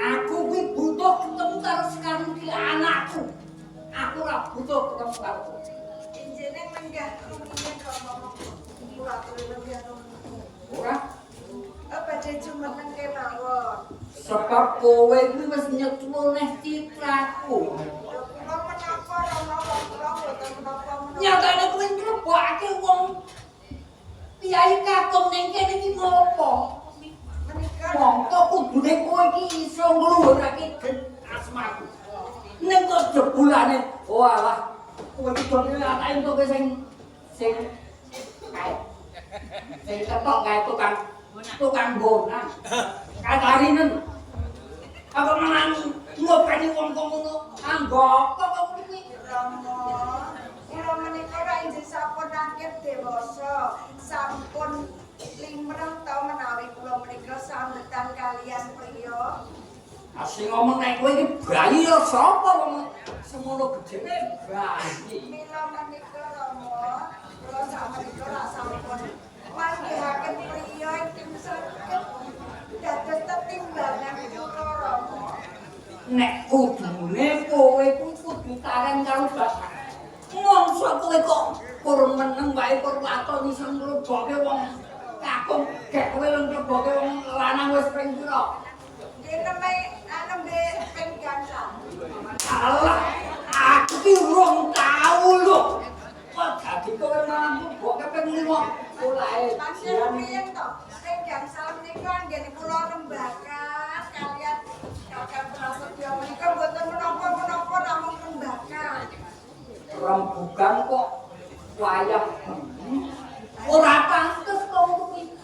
Aku kuwi butuh ketemu karo sekarang iki anakku. Aku ora butuh ketemu karo. Injene menggah rumiyin ngomong. Ora lebih Ora. Apa dhe jumeneng kemawon. Sebab kowe kuwi wis nyeklo neh citraku. Kula menapa ana wong kula boten menapa. Nyatane kowe nglebokake wong Kyai Kakung ning kene iki ngopo? Menika Mongko kudune kowe iki iso ngluhurake asmaku. Ning kok jebulane, oh alah, kowe iki dene anake entuk sing kae. Sing ketok kae tukang bonang. Katarinen. Apa menang ngopeni wong kok ngono? Anggap kok kuwi Rama. Kula menika ra injih sampun angkat dewasa, sampun limrah ta menawi kula menika sambetan kalian priya. Asing ngomong nek kowe iki bayi ya sapa wong semono gedene bayi. Mila menika Rama, kula sakmenika ra sampun manggihaken priya ingkang saged dados tetimbangan kula Rama. Nek kudune kowe kudu taren karo bapak. Mongso kowe kok kurang meneng wae kur watoni sing mleboke wong kakung gek kowe mleboke wong lanang wis ping pira? Nggih nembe ping gangsal. Alah, aku ki urung tau lho. Kok dadi kowe malah mleboke ping 5 polahe. Panjenengan piye to? Ping gangsal menika nggih kula rembakan kalian Kakang Prasetyo menika boten menapa-menapa namung rembakan. Rembugan kok wayah. Ora pantes kok kuwi.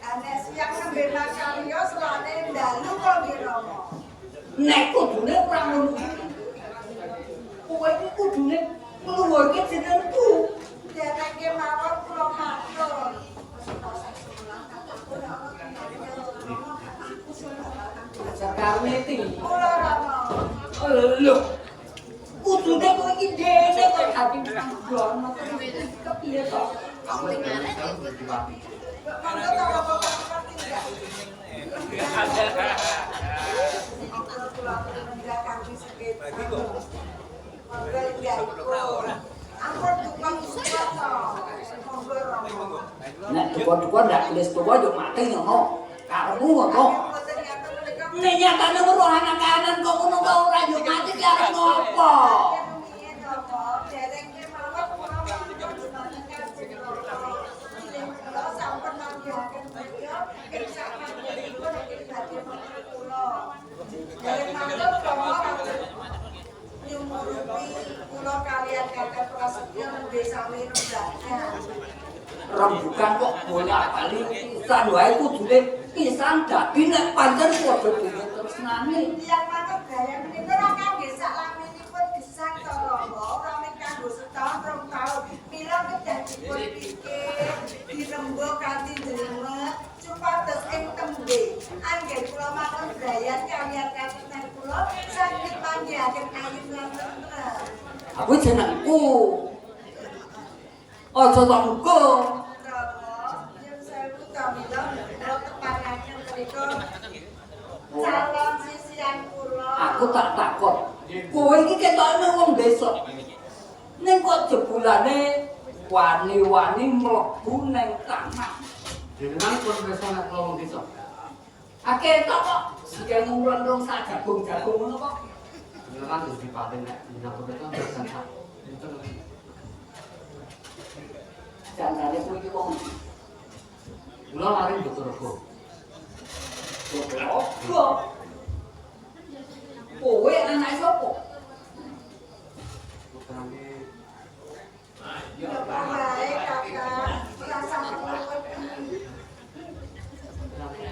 Ane siang nembe makarya selane dalu kok nggih Rama. Nek kudune ora ngono. Kowe iki kudune ngluhurke jenengku. Dereke mawon kula matur. Sekarang iki. Kula Rama. Lho. Kudune kowe iki dene kok dadi panggono kepiye to? Monggo ta Bapak tidak. Kula mendak kangge sekit. Monggo nggih. Ampun tukang suwata. Monggo Rama. Nek duka-duka ndak tulis tuwa yo mati ngono. Karepmu ngono. Nek nyatane weruh anak-anak kok ngono kok ora yo mati ki arep ngopo? Rembukan kok bolak-balik pisan wae kudune pisan dadi nek pancen padha dhewe tresnane. Yang manut gaya menika ora kangge sak laminipun gesang to Rama, ora mek kanggo setahun rong taun. Mila kedah dipun pikir, dirembuk kanthi jelimet supados ing tembe. Anggen kula manut gaya kaliyan katingan kula saged panggihaken ayun lan tentrem. Aku jenengku. Aja tak buka. Rama, yen sewu ta mila kula tepanaken mriku calon sisian kula. Aku tak takon. Kowe iki ketokne wong desa. Ning kok jebulane wani-wani mlebu ning kamar. Jenengan pun bisa nek wong desa. Akeh tok kok sing ngurung sak jagung-jagung ngono kok. Jenengan wis dipaten nek nyambut itu bisa sak. Jane kowe iki wong Kula lari dokter Rego. opo? Kowe anak sapa? Dokter Ya baik kakak, rasa menurut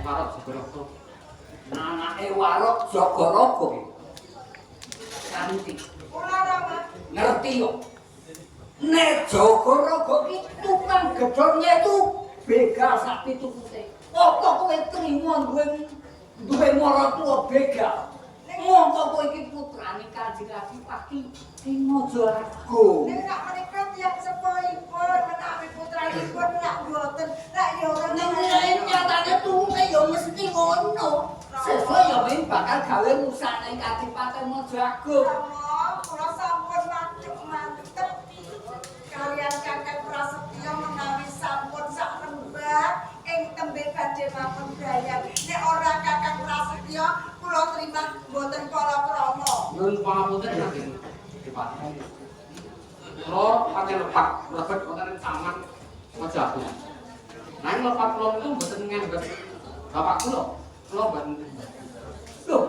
Warok Jogorogo. Anake warok Jogorogo. Cantik. Kula Rama. Ngerti yo. Nek Jogorogo ki tukang gedhonge itu begal sak pitutute. Apa kowe trimo duwe maratuwa begal? Mongko kowe iki putrane Kanjeng Adipati Trimojorago. Nek nak menika tiyang sepuhipun menawi putranipun lak boten, lak ya ora Nek nyatane tuwuke ya mesti ngono. Sesuk ya men bakal gawe musane Kadipaten Mojorago. Rama, kula sampun mantep kalian Kakang Prasetyo menawi sampun sak lembah ing tembe badhe mapundhayan. Nek ora Kakang Prasetyo kula terima mboten pala-prana. Nyuwun pangapunten Kanjeng Adipati. Kula pancen lepak lebet wonten ing taman Mojorago. Nang lepak kula niku mboten ngendhet bapak kula. Kula mboten. Loh,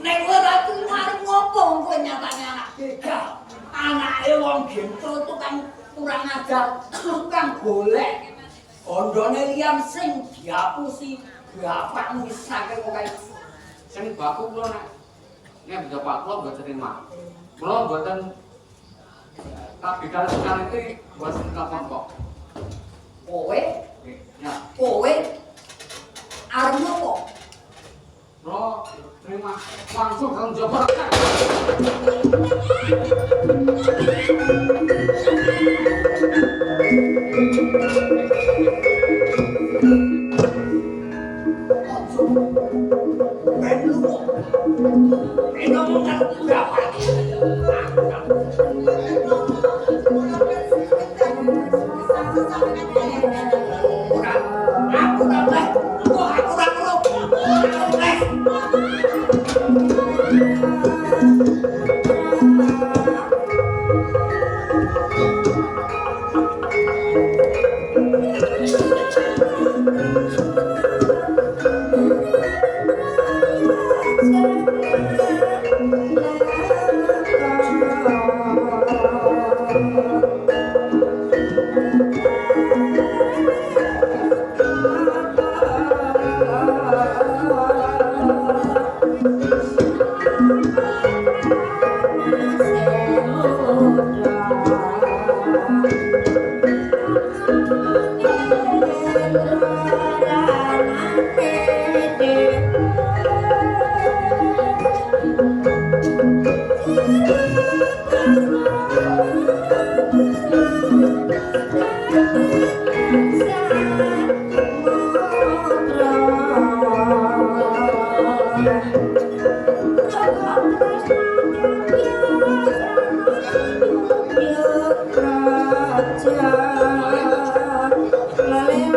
nek ora arep ngopo kowe nyatane anak begal. Anake wong gentro tukang kurang ajar, tukang golek. Ondone liyan sing diapusi bapakmu wis saking kae. Sing baku kula nek bapak kula mboten terima. Kula mboten kabidan sekali iki mboten kapok. Kowe, Ya, kowe arep ngopo? kula terima langsung kang Joko Raksa. Ben lu. Eno mung arep berapa? Ora, aku ora leh. Kok aku ora karo. Leh. Lale